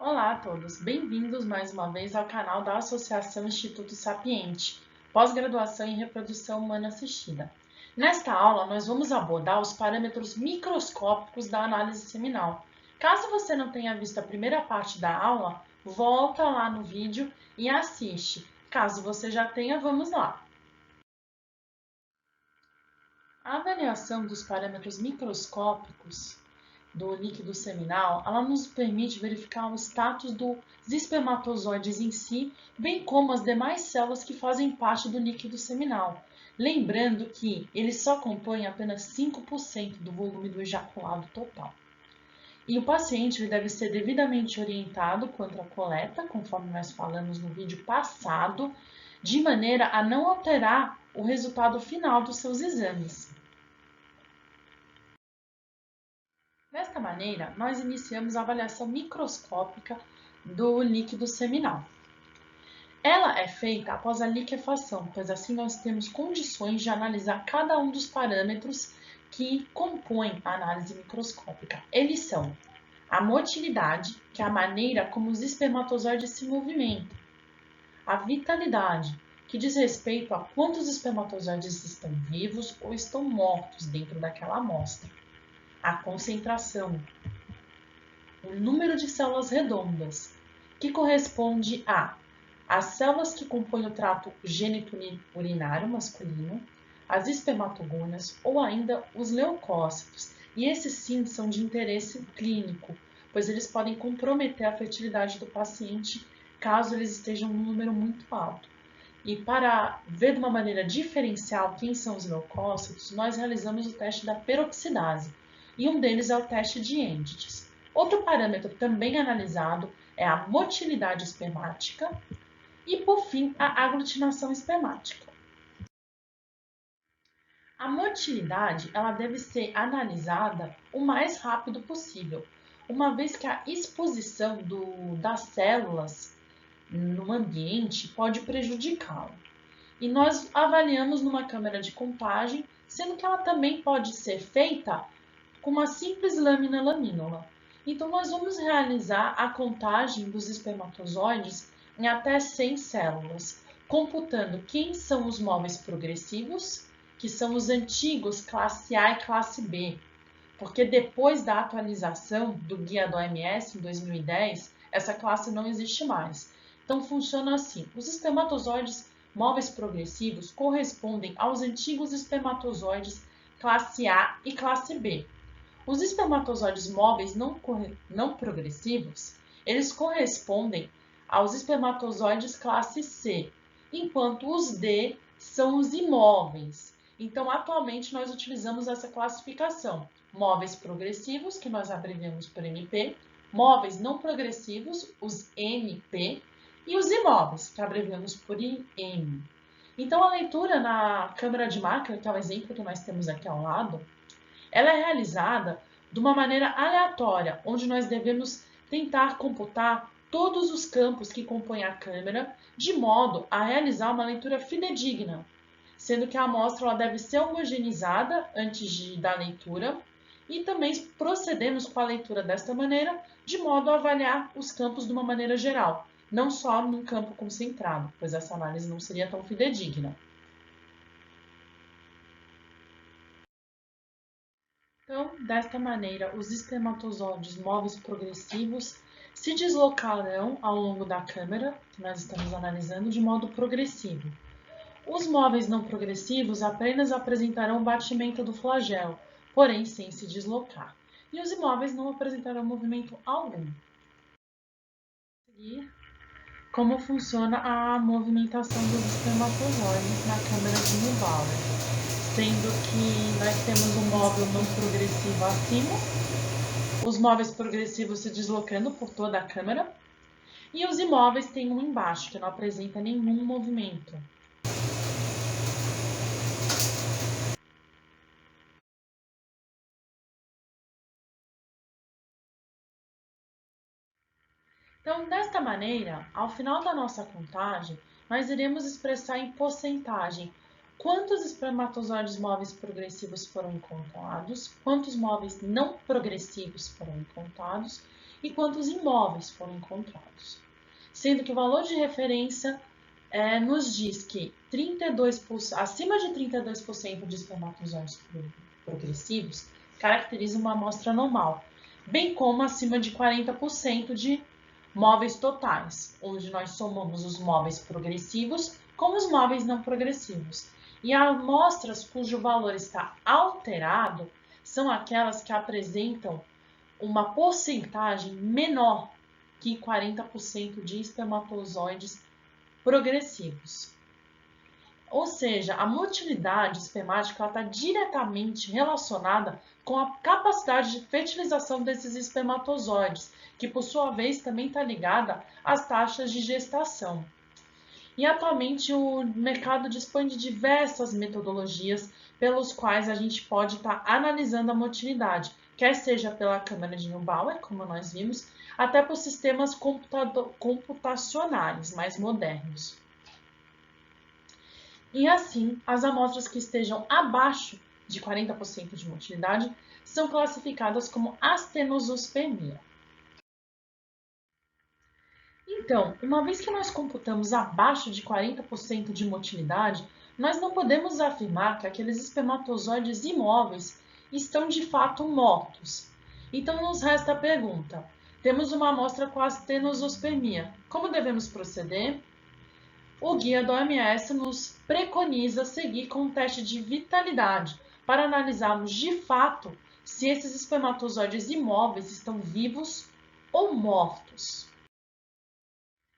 Olá a todos, bem-vindos mais uma vez ao canal da Associação Instituto Sapiente, pós-graduação em reprodução humana assistida. Nesta aula, nós vamos abordar os parâmetros microscópicos da análise seminal. Caso você não tenha visto a primeira parte da aula, volta lá no vídeo e assiste. Caso você já tenha, vamos lá. A avaliação dos parâmetros microscópicos do líquido seminal, ela nos permite verificar o status dos espermatozoides em si, bem como as demais células que fazem parte do líquido seminal. Lembrando que ele só compõe apenas 5% do volume do ejaculado total. E o paciente ele deve ser devidamente orientado quanto à coleta, conforme nós falamos no vídeo passado, de maneira a não alterar o resultado final dos seus exames. Desta maneira, nós iniciamos a avaliação microscópica do líquido seminal. Ela é feita após a liquefação, pois assim nós temos condições de analisar cada um dos parâmetros que compõem a análise microscópica. Eles são a motilidade, que é a maneira como os espermatozoides se movimentam, a vitalidade, que diz respeito a quantos espermatozoides estão vivos ou estão mortos dentro daquela amostra, a concentração, o número de células redondas, que corresponde as células que compõem o trato genito-urinário masculino, as espermatogônias ou ainda os leucócitos. E esses sim são de interesse clínico, pois eles podem comprometer a fertilidade do paciente caso eles estejam num número muito alto. E para ver de uma maneira diferencial quem são os leucócitos, nós realizamos o teste da peroxidase, e um deles é o teste de Endites. Outro parâmetro também analisado é a motilidade espermática e, por fim, a aglutinação espermática. A motilidade ela deve ser analisada o mais rápido possível, uma vez que a exposição das células no ambiente pode prejudicá-lo. E nós avaliamos numa câmera de contagem, sendo que ela também pode ser feita com uma simples lâmina lamínola. Então, nós vamos realizar a contagem dos espermatozoides em até 100 células, computando quem são os móveis progressivos, que são os antigos classe A e classe B, porque depois da atualização do guia do OMS em 2010, essa classe não existe mais. Então, funciona assim: os espermatozoides móveis progressivos correspondem aos antigos espermatozoides classe A e classe B. Os espermatozoides móveis não progressivos, eles correspondem aos espermatozoides classe C, enquanto os D são os imóveis. Então, atualmente, nós utilizamos essa classificação: móveis progressivos, que nós abreviamos por MP, móveis não progressivos, os MP, e os imóveis, que abreviamos por IM. Então, a leitura na câmera de máquina, que é o exemplo que nós temos aqui ao lado, ela é realizada de uma maneira aleatória, onde nós devemos tentar computar todos os campos que compõem a câmera, de modo a realizar uma leitura fidedigna, sendo que a amostra ela deve ser homogeneizada antes da leitura e também procedemos com a leitura desta maneira, de modo a avaliar os campos de uma maneira geral, não só num campo concentrado, pois essa análise não seria tão fidedigna. Então, desta maneira, os espermatozoides móveis progressivos se deslocarão ao longo da câmera, que nós estamos analisando, de modo progressivo. Os móveis não progressivos apenas apresentarão batimento do flagelo, porém sem se deslocar. E os imóveis não apresentarão movimento algum. Seguir como funciona a movimentação dos espermatozoides na câmara de Neubauer, sendo que nós temos um móvel não progressivo acima, os móveis progressivos se deslocando por toda a câmara, e os imóveis têm um embaixo, que não apresenta nenhum movimento. Então, desta maneira, ao final da nossa contagem, nós iremos expressar em porcentagem quantos espermatozoides móveis progressivos foram encontrados, quantos móveis não progressivos foram encontrados e quantos imóveis foram encontrados. Sendo que o valor de referência nos diz que 32%, acima de 32% de espermatozoides progressivos caracteriza uma amostra normal, bem como acima de 40% de móveis totais, onde nós somamos os móveis progressivos com os móveis não progressivos. E amostras cujo valor está alterado são aquelas que apresentam uma porcentagem menor que 40% de espermatozoides progressivos. Ou seja, a motilidade espermática está diretamente relacionada com a capacidade de fertilização desses espermatozoides, que por sua vez também está ligada às taxas de gestação. E atualmente o mercado dispõe de diversas metodologias pelos quais a gente pode estar analisando a motilidade, quer seja pela câmara de Neubauer, como nós vimos, até por sistemas computacionais mais modernos. E assim, as amostras que estejam abaixo de 40% de motilidade são classificadas como astenosospermia. Então, uma vez que nós computamos abaixo de 40% de motilidade, nós não podemos afirmar que aqueles espermatozoides imóveis estão de fato mortos. Então, nos resta a pergunta: temos uma amostra com astenosospermia. Como devemos proceder? O guia da OMS nos preconiza seguir com um teste de vitalidade para analisarmos de fato se esses espermatozoides imóveis estão vivos ou mortos.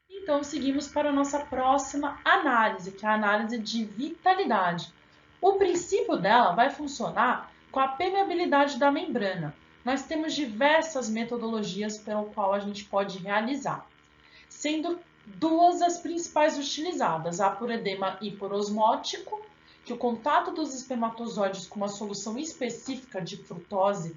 Então, seguimos para a nossa próxima análise, que é a análise de vitalidade. O princípio dela vai funcionar com a permeabilidade da membrana. Nós temos diversas metodologias pelo qual a gente pode realizar, sendo duas as principais utilizadas, a por edema hiperosmótico, que o contato dos espermatozoides com uma solução específica de frutose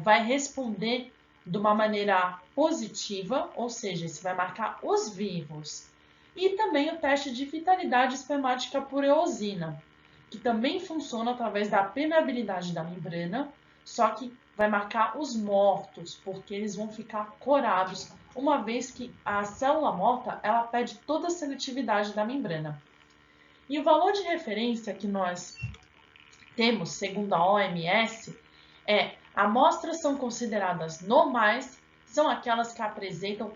vai responder de uma maneira positiva, ou seja, isso vai marcar os vivos. E também o teste de vitalidade espermática por eosina, que também funciona através da permeabilidade da membrana, só que vai marcar os mortos, porque eles vão ficar corados, uma vez que a célula morta ela perde toda a seletividade da membrana. E o valor de referência que nós temos, segundo a OMS, amostras são consideradas normais, são aquelas que apresentam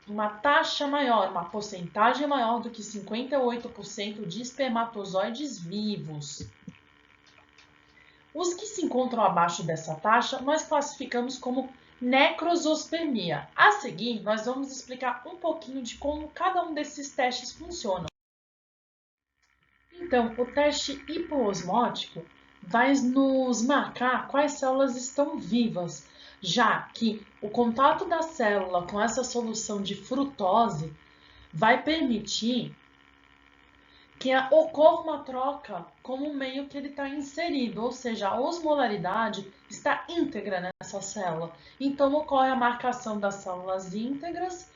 uma taxa maior, uma porcentagem maior do que 58% de espermatozoides vivos. Os que se encontram abaixo dessa taxa, nós classificamos como necrosospermia. A seguir, nós vamos explicar um pouquinho de como cada um desses testes funciona. Então, o teste hipoosmótico vai nos marcar quais células estão vivas, já que o contato da célula com essa solução de frutose vai permitir que ocorra uma troca como o meio que ele está inserido, ou seja, a osmolaridade está íntegra nessa célula. Então, ocorre a marcação das células íntegras,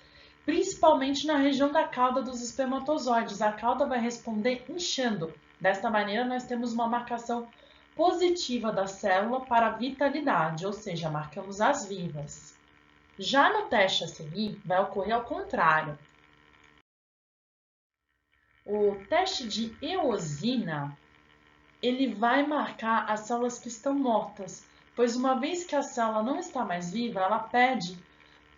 principalmente na região da cauda dos espermatozoides. A cauda vai responder inchando. Desta maneira, nós temos uma marcação positiva da célula para a vitalidade, ou seja, marcamos as vivas. Já no teste a seguir, vai ocorrer ao contrário. O teste de eosina, ele vai marcar as células que estão mortas, pois uma vez que a célula não está mais viva, ela perde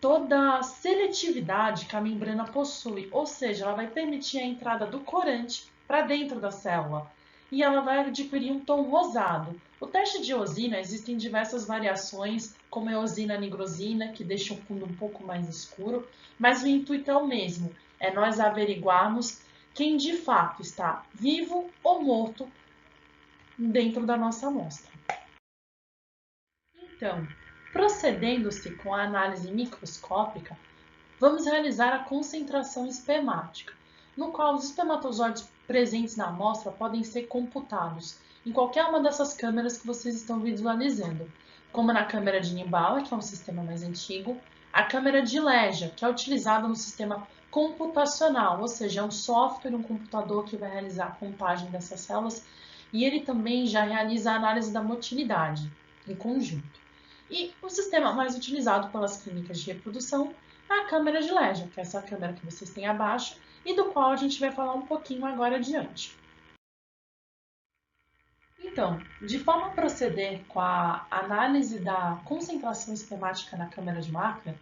toda a seletividade que a membrana possui, ou seja, ela vai permitir a entrada do corante para dentro da célula e ela vai adquirir um tom rosado. O teste de eosina, existem diversas variações, como a eosina nigrosina, que deixa o fundo um pouco mais escuro, mas o intuito é o mesmo, é nós averiguarmos quem de fato está vivo ou morto dentro da nossa amostra. Então, procedendo-se com a análise microscópica, vamos realizar a concentração espermática, no qual os espermatozoides presentes na amostra podem ser computados em qualquer uma dessas câmeras que vocês estão visualizando, como na câmera de Neubauer, que é um sistema mais antigo, a câmera de Leja, que é utilizada no sistema computacional, ou seja, é um software, um computador que vai realizar a contagem dessas células e ele também já realiza a análise da motilidade em conjunto. E o sistema mais utilizado pelas clínicas de reprodução é a câmera de Legia, que é essa câmera que vocês têm abaixo e do qual a gente vai falar um pouquinho agora adiante. Então, de forma a proceder com a análise da concentração espermática na câmera de máquina,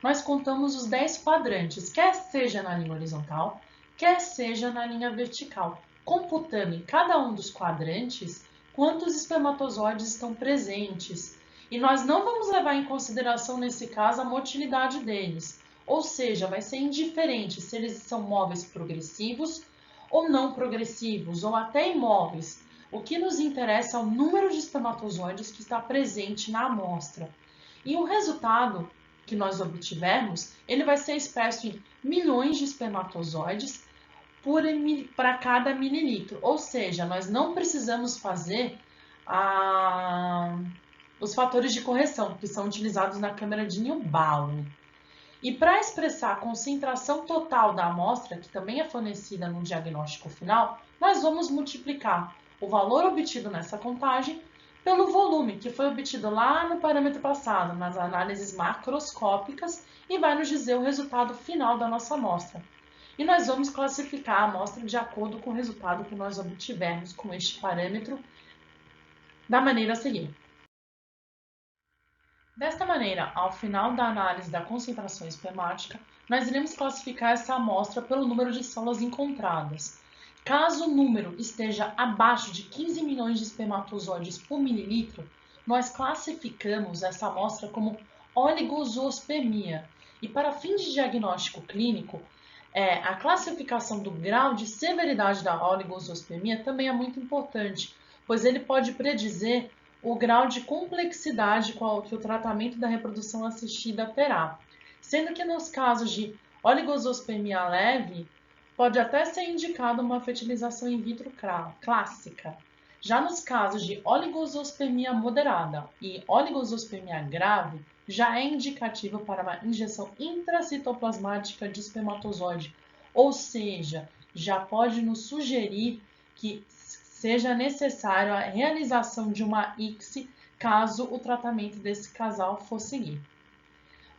nós contamos os 10 quadrantes, quer seja na linha horizontal, quer seja na linha vertical, computando em cada um dos quadrantes quantos espermatozoides estão presentes. E nós não vamos levar em consideração, nesse caso, a motilidade deles, ou seja, vai ser indiferente se eles são móveis progressivos ou não progressivos, ou até imóveis. O que nos interessa é o número de espermatozoides que está presente na amostra. E o resultado que nós obtivermos, ele vai ser expresso em milhões de espermatozoides para cada mililitro. Ou seja, nós não precisamos fazer os fatores de correção, que são utilizados na câmera de Newbowl. E para expressar a concentração total da amostra, que também é fornecida no diagnóstico final, nós vamos multiplicar o valor obtido nessa contagem pelo volume, que foi obtido lá no parâmetro passado, nas análises macroscópicas, e vai nos dizer o resultado final da nossa amostra. E nós vamos classificar a amostra de acordo com o resultado que nós obtivermos com este parâmetro da maneira a seguir. Desta maneira, ao final da análise da concentração espermática, nós iremos classificar essa amostra pelo número de células encontradas. Caso o número esteja abaixo de 15 milhões de espermatozoides por mililitro, nós classificamos essa amostra como oligozoospermia. E para fins de diagnóstico clínico, a classificação do grau de severidade da oligozoospermia também é muito importante, pois ele pode predizer o grau de complexidade que o tratamento da reprodução assistida terá, sendo que nos casos de oligozoospermia leve, pode até ser indicada uma fertilização in vitro clássica. Já nos casos de oligozoospermia moderada e oligozoospermia grave, já é indicativo para uma injeção intracitoplasmática de espermatozoide, ou seja, já pode nos sugerir que seja necessário a realização de uma ICSI caso o tratamento desse casal for seguir.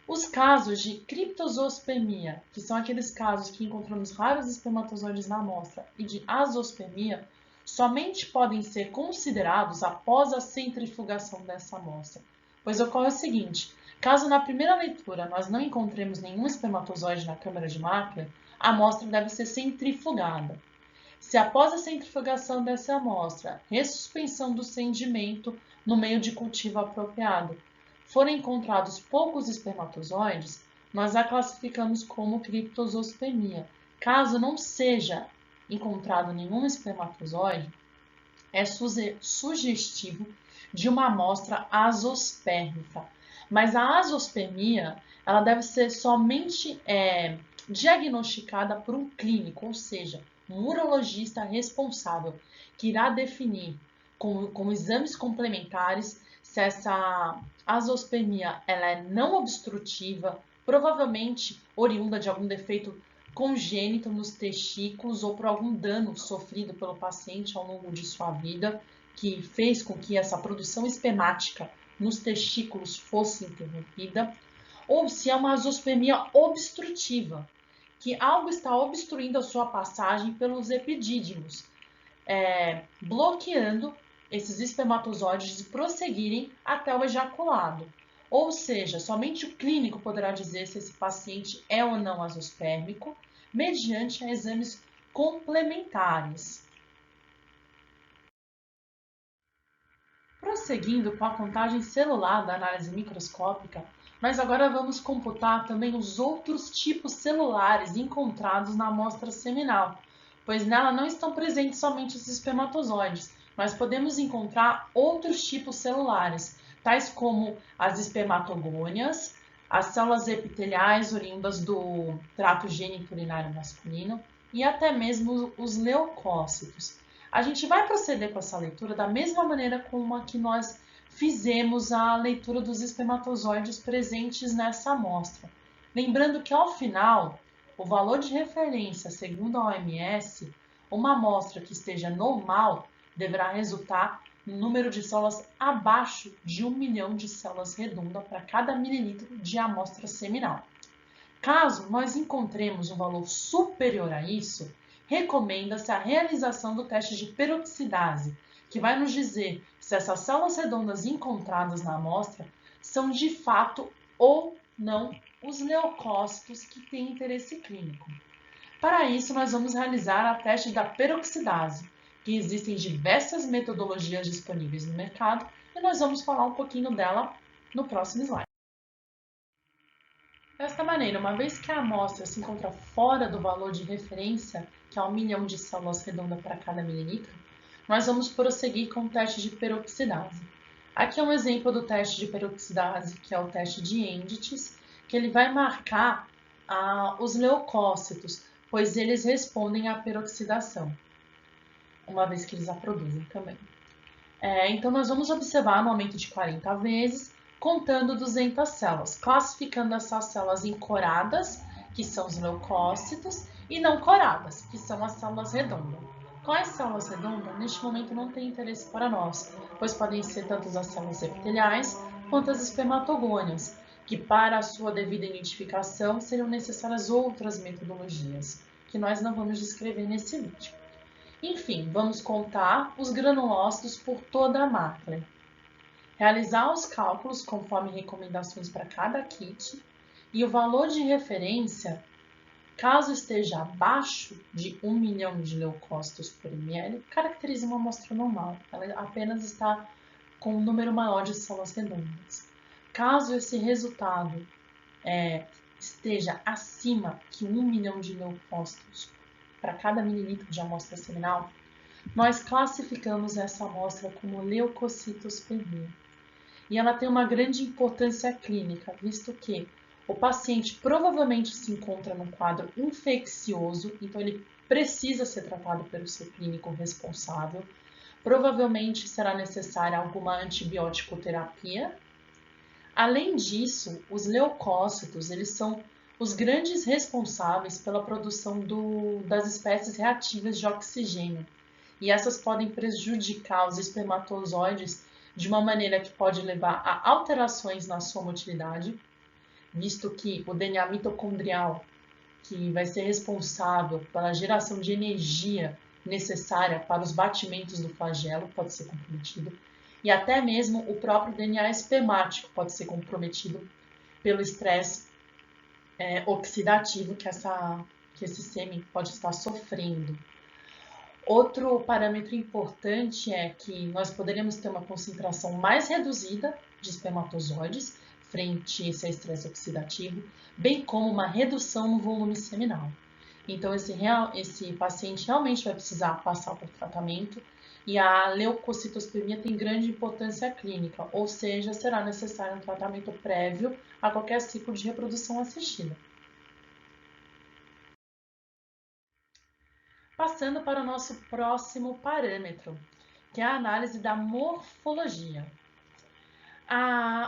Os casos de criptozoospermia, que são aqueles casos que encontramos raros espermatozoides na amostra, e de azoospermia, somente podem ser considerados após a centrifugação dessa amostra, pois ocorre o seguinte: caso na primeira leitura nós não encontremos nenhum espermatozoide na câmara de mácula, a amostra deve ser centrifugada. Se após a centrifugação dessa amostra, ressuspensão do sedimento no meio de cultivo apropriado, forem encontrados poucos espermatozoides, nós a classificamos como criptozoospermia. Caso não seja encontrado nenhum espermatozoide, é sugestivo de uma amostra azospérmica. Mas a azoospermia, ela deve ser somente diagnosticada por um clínico, ou seja, um urologista responsável, que irá definir com exames complementares se essa azoospermia ela é não obstrutiva, provavelmente oriunda de algum defeito congênito nos testículos ou por algum dano sofrido pelo paciente ao longo de sua vida, que fez com que essa produção espermática nos testículos fosse interrompida, ou se é uma azoospermia obstrutiva, que algo está obstruindo a sua passagem pelos epidídimos, bloqueando esses espermatozoides de prosseguirem até o ejaculado. Ou seja, somente o clínico poderá dizer se esse paciente é ou não azoospermico, mediante exames complementares. Prosseguindo com a contagem celular da análise microscópica, nós agora vamos computar também os outros tipos celulares encontrados na amostra seminal, pois nela não estão presentes somente os espermatozoides, mas podemos encontrar outros tipos celulares, tais como as espermatogônias, as células epiteliais oriundas do trato gênito-urinário masculino e até mesmo os leucócitos. A gente vai proceder com essa leitura da mesma maneira como a que nós fizemos a leitura dos espermatozoides presentes nessa amostra. Lembrando que ao final, o valor de referência segundo a OMS, uma amostra que esteja normal deverá resultar no número de células abaixo de 1 milhão de células redondas para cada mililitro de amostra seminal. Caso nós encontremos um valor superior a isso, recomenda-se a realização do teste de peroxidase, que vai nos dizer se essas células redondas encontradas na amostra são de fato ou não os leucócitos que têm interesse clínico. Para isso, nós vamos realizar a teste da peroxidase, que existem diversas metodologias disponíveis no mercado e nós vamos falar um pouquinho dela no próximo slide. Desta maneira, uma vez que a amostra se encontra fora do valor de referência, que é 1 milhão de células redondas para cada mililitro, nós vamos prosseguir com o teste de peroxidase. Aqui é um exemplo do teste de peroxidase, que é o teste de Endites, que ele vai marcar os leucócitos, pois eles respondem à peroxidação, uma vez que eles a produzem também. Então, nós vamos observar no aumento de 40 vezes, contando 200 células, classificando essas células em coradas, que são os leucócitos, e não coradas, que são as células redondas. Quais células redondas, neste momento, não têm interesse para nós, pois podem ser tanto as células epiteliais quanto as espermatogônias, que para a sua devida identificação seriam necessárias outras metodologias, que nós não vamos descrever nesse vídeo. Enfim, vamos contar os granulócitos por toda a mácula. Realizar os cálculos conforme recomendações para cada kit e o valor de referência, caso esteja abaixo de 1 milhão de leucócitos por ml, caracteriza uma amostra normal. Ela apenas está com um número maior de células redondas. Caso esse resultado esteja acima de 1 milhão de leucócitos para cada mililitro de amostra seminal, nós classificamos essa amostra como leucocitospenia. E ela tem uma grande importância clínica, visto que o paciente provavelmente se encontra num quadro infeccioso, então ele precisa ser tratado pelo seu clínico responsável. Provavelmente será necessária alguma antibiótico-terapia. Além disso, os leucócitos, eles são os grandes responsáveis pela produção das espécies reativas de oxigênio. E essas podem prejudicar os espermatozoides de uma maneira que pode levar a alterações na sua motilidade, visto que o DNA mitocondrial, que vai ser responsável pela geração de energia necessária para os batimentos do flagelo, pode ser comprometido, e até mesmo o próprio DNA espermático pode ser comprometido pelo estresse oxidativo que esse sêmen pode estar sofrendo. Outro parâmetro importante é que nós poderíamos ter uma concentração mais reduzida de espermatozoides frente a esse estresse oxidativo, bem como uma redução no volume seminal. Então, esse paciente realmente vai precisar passar por tratamento e a leucocitospenia tem grande importância clínica, ou seja, será necessário um tratamento prévio a qualquer ciclo de reprodução assistida. Passando para o nosso próximo parâmetro, que é a análise da morfologia.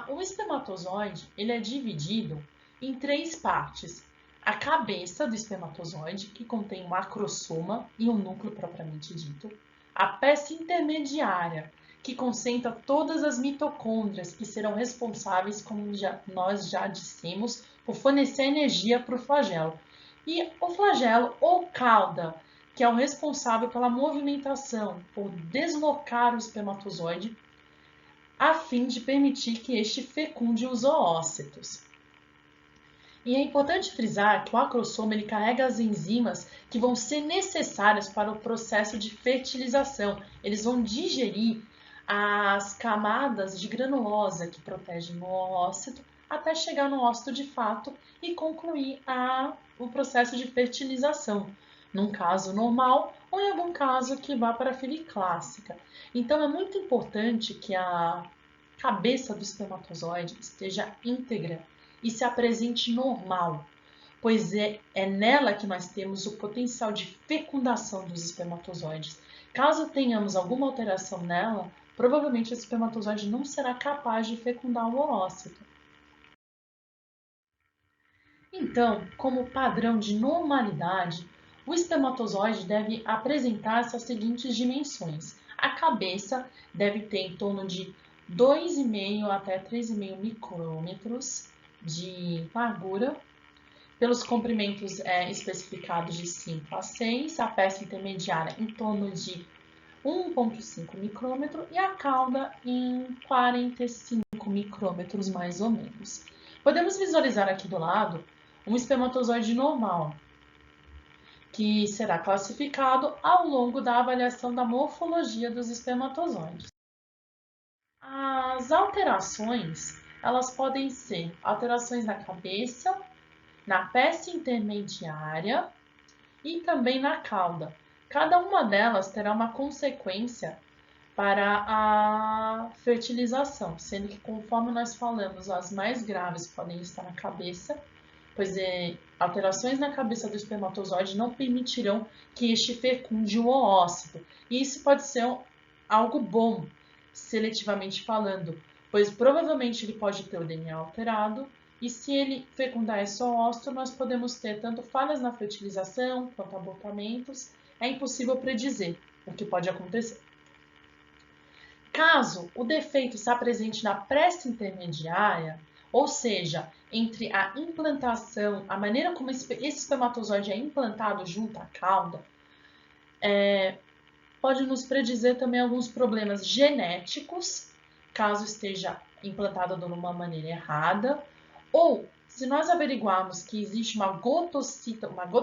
O espermatozoide ele é dividido em 3 partes. A cabeça do espermatozoide, que contém um acrossoma e um núcleo propriamente dito. A peça intermediária, que concentra todas as mitocôndrias, que serão responsáveis, como nós já dissemos, por fornecer energia para o flagelo. E o flagelo ou cauda, que é o responsável pela movimentação, por deslocar o espermatozoide, a fim de permitir que este fecunde os oócitos. E é importante frisar que o acrossoma ele carrega as enzimas que vão ser necessárias para o processo de fertilização. Eles vão digerir as camadas de granulosa que protegem o oócito até chegar no ócito de fato e concluir o processo de fertilização, num caso normal ou em algum caso que vá para a fila clássica. Então, é muito importante que a cabeça do espermatozoide esteja íntegra e se apresente normal, pois é nela que nós temos o potencial de fecundação dos espermatozoides. Caso tenhamos alguma alteração nela, provavelmente esse espermatozoide não será capaz de fecundar o oócito. Então, como padrão de normalidade, o espermatozoide deve apresentar essas seguintes dimensões. A cabeça deve ter em torno de 2,5 até 3,5 micrômetros de largura, pelos comprimentos especificados de 5 a 6, a peça intermediária em torno de 1,5 micrômetro e a cauda em 45 micrômetros mais ou menos. Podemos visualizar aqui do lado um espermatozoide normal, que será classificado ao longo da avaliação da morfologia dos espermatozoides. As alterações, elas podem ser alterações na cabeça, na peça intermediária e também na cauda. Cada uma delas terá uma consequência para a fertilização, sendo que, conforme nós falamos, as mais graves podem estar na cabeça, pois alterações na cabeça do espermatozoide não permitirão que este fecunde o ócito. E isso pode ser algo bom, seletivamente falando, pois provavelmente ele pode ter o DNA alterado, e se ele fecundar esse ócito, nós podemos ter tanto falhas na fertilização quanto abortamentos. É impossível predizer o que pode acontecer. Caso o defeito se apresente na pressa intermediária, ou seja, entre a implantação, a maneira como esse espermatozoide é implantado junto à cauda, pode nos predizer também alguns problemas genéticos, caso esteja implantado de uma maneira errada, ou se nós averiguarmos que existe uma gota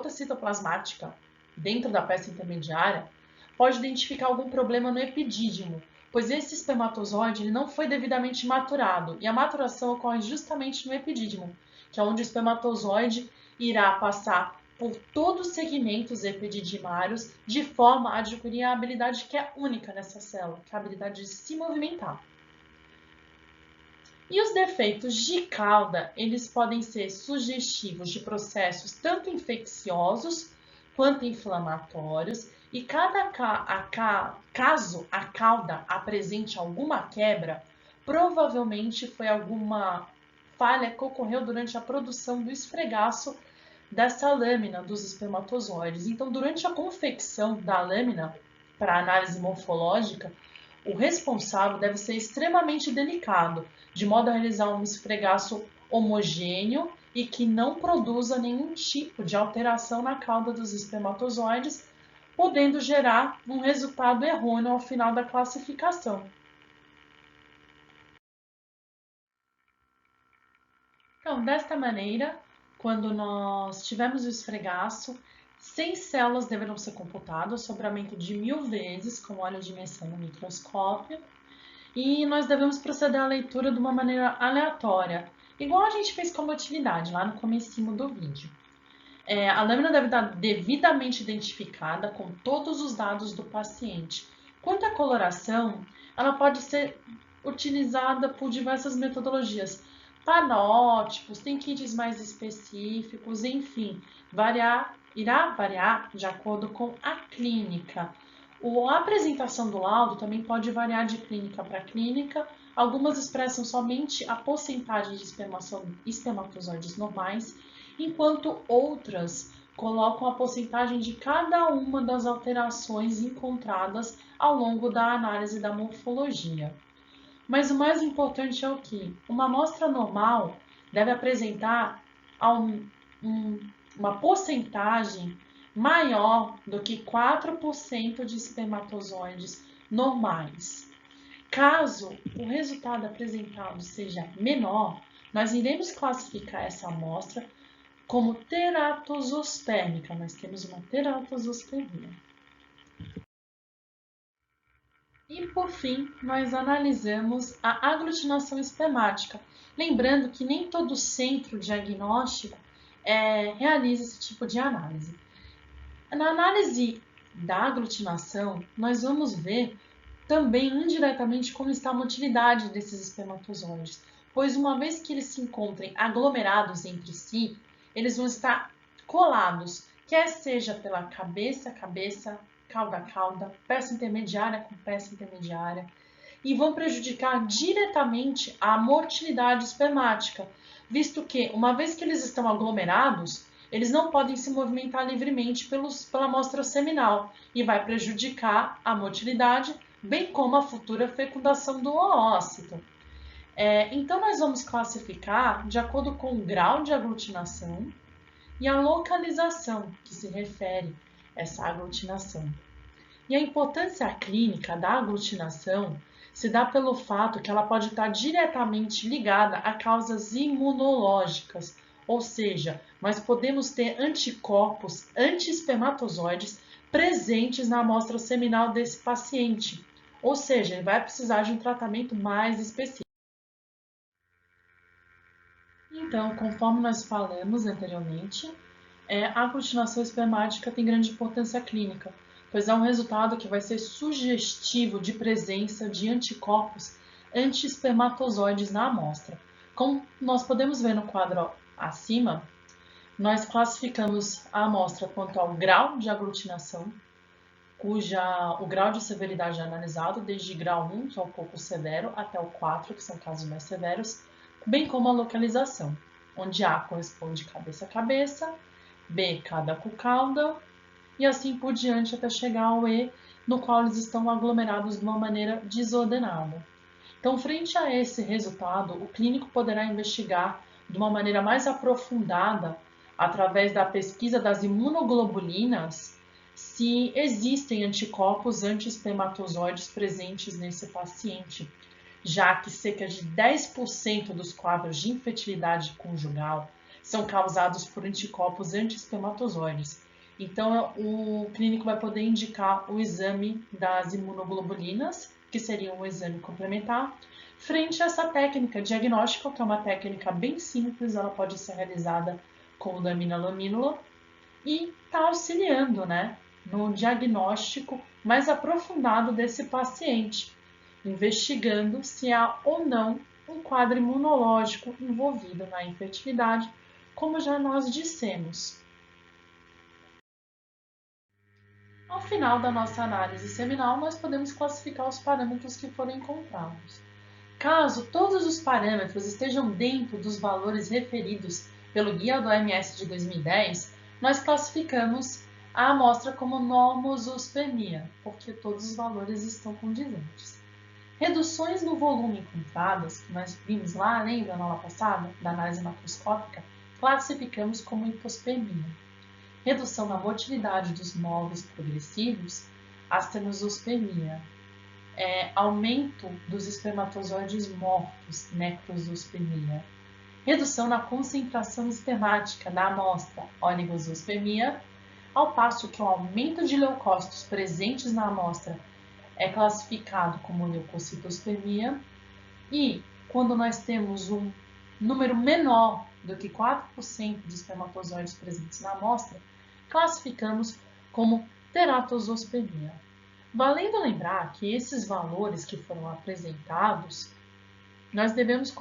citoplasmática dentro da peça intermediária, pode identificar algum problema no epidídimo, pois esse espermatozoide ele não foi devidamente maturado, e a maturação ocorre justamente no epidídimo, que é onde o espermatozoide irá passar por todos os segmentos epididimários de forma a adquirir a habilidade que é única nessa célula, que é a habilidade de se movimentar. E os defeitos de cauda, eles podem ser sugestivos de processos tanto infecciosos quanto inflamatórios, e caso a cauda apresente alguma quebra, provavelmente foi alguma falha que ocorreu durante a produção do esfregaço dessa lâmina dos espermatozoides. Então, durante a confecção da lâmina para análise morfológica, o responsável deve ser extremamente delicado, de modo a realizar um esfregaço homogêneo e que não produza nenhum tipo de alteração na cauda dos espermatozoides, podendo gerar um resultado errôneo ao final da classificação. Então, desta maneira, quando nós tivermos o esfregaço, 100 células deverão ser computadas, sobramento de 1000 vezes com óleo de imersão no microscópio, e nós devemos proceder à leitura de uma maneira aleatória, igual a gente fez com a motilidade lá no comecinho do vídeo. A lâmina deve estar devidamente identificada com todos os dados do paciente. Quanto à coloração, ela pode ser utilizada por diversas metodologias. Panótipos, tem kits mais específicos, enfim, irá variar de acordo com a clínica. A apresentação do laudo também pode variar de clínica para clínica. Algumas expressam somente a porcentagem de espermatozoides normais, enquanto outras colocam a porcentagem de cada uma das alterações encontradas ao longo da análise da morfologia. Mas o mais importante é o que? Uma amostra normal deve apresentar uma porcentagem maior do que 4% de espermatozoides normais. Caso o resultado apresentado seja menor, nós iremos classificar essa amostra como teratosospermica. Nós temos uma teratosospermia. E, por fim, nós analisamos a aglutinação espermática. Lembrando que nem todo centro diagnóstico realiza esse tipo de análise. Na análise da aglutinação, nós vamos ver também indiretamente como está a motilidade desses espermatozoides, pois uma vez que eles se encontrem aglomerados entre si, eles vão estar colados, quer seja pela cabeça, cauda, peça intermediária com peça intermediária, e vão prejudicar diretamente a motilidade espermática, visto que, uma vez que eles estão aglomerados, eles não podem se movimentar livremente pela amostra seminal e vai prejudicar a motilidade, bem como a futura fecundação do oócito. Então, nós vamos classificar de acordo com o grau de aglutinação e a localização que se refere a essa aglutinação. E a importância clínica da aglutinação se dá pelo fato que ela pode estar diretamente ligada a causas imunológicas, ou seja, nós podemos ter anticorpos anti-espermatozoides presentes na amostra seminal desse paciente, ou seja, ele vai precisar de um tratamento mais específico. Então, conforme nós falamos anteriormente, a aglutinação espermática tem grande importância clínica, pois é um resultado que vai ser sugestivo de presença de anticorpos anti-espermatozoides na amostra. Como nós podemos ver no quadro acima, nós classificamos a amostra quanto ao grau de aglutinação, o grau de severidade é analisado desde grau 1, que é um pouco severo, até o 4, que são casos mais severos, bem como a localização, onde A corresponde cabeça a cabeça, B cauda com cauda, e assim por diante até chegar ao E, no qual eles estão aglomerados de uma maneira desordenada. Então, frente a esse resultado, o clínico poderá investigar de uma maneira mais aprofundada, através da pesquisa das imunoglobulinas, se existem anticorpos anti-espermatozoides presentes nesse paciente, já que cerca de 10% dos quadros de infertilidade conjugal são causados por anticorpos anti-espermatozoides. Então, o clínico vai poder indicar o exame das imunoglobulinas, que seria um exame complementar, frente a essa técnica diagnóstica, que é uma técnica bem simples, ela pode ser realizada com o laminalamínula e está auxiliando, no diagnóstico mais aprofundado desse paciente, investigando se há ou não um quadro imunológico envolvido na infertilidade, como já nós dissemos. Ao final da nossa análise seminal, nós podemos classificar os parâmetros que foram encontrados. Caso todos os parâmetros estejam dentro dos valores referidos pelo Guia do OMS de 2010, nós classificamos a amostra como normozoospermia, porque todos os valores estão condizentes. Reduções no volume encontradas, que nós vimos lá, lembra na aula passada, da análise macroscópica, classificamos como hipospermia. Redução na motilidade dos módulos progressivos, astenosospermia. Aumento dos espermatozoides mortos, necrosospermia. Redução na concentração espermática da amostra, oligosospermia, ao passo que o aumento de leucócitos presentes na amostra é classificado como leucocitospermia, e quando nós temos um número menor do que 4% de espermatozoides presentes na amostra, classificamos como teratosospermia. Valendo lembrar que esses valores que foram apresentados, nós devemos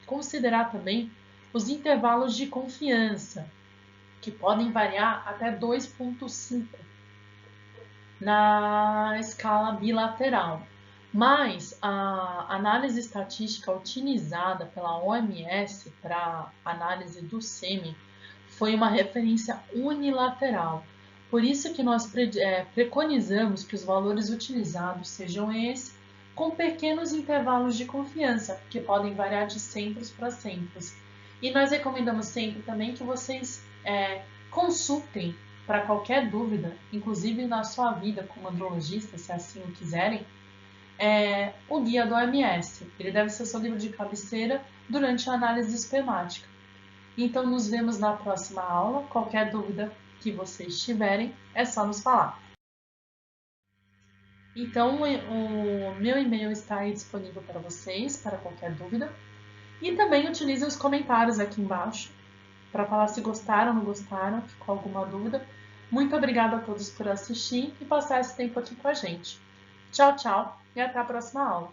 considerar também os intervalos de confiança, que podem variar até 2,5 na escala bilateral. Mas a análise estatística utilizada pela OMS para análise do sêmen foi uma referência unilateral. Por isso que nós preconizamos que os valores utilizados sejam esses, com pequenos intervalos de confiança, que podem variar de centros para centros. E nós recomendamos sempre também que vocês consultem para qualquer dúvida, inclusive na sua vida como andrologista, se assim o quiserem, o Guia do OMS. Ele deve ser seu livro de cabeceira durante a análise espermática. Então, nos vemos na próxima aula. Qualquer dúvida que vocês tiverem, é só nos falar. Então, o meu e-mail está aí disponível para vocês, para qualquer dúvida. E também utilizem os comentários aqui embaixo, para falar se gostaram ou não gostaram, ficou alguma dúvida. Muito obrigada a todos por assistir e passar esse tempo aqui com a gente. Tchau, tchau e até a próxima aula.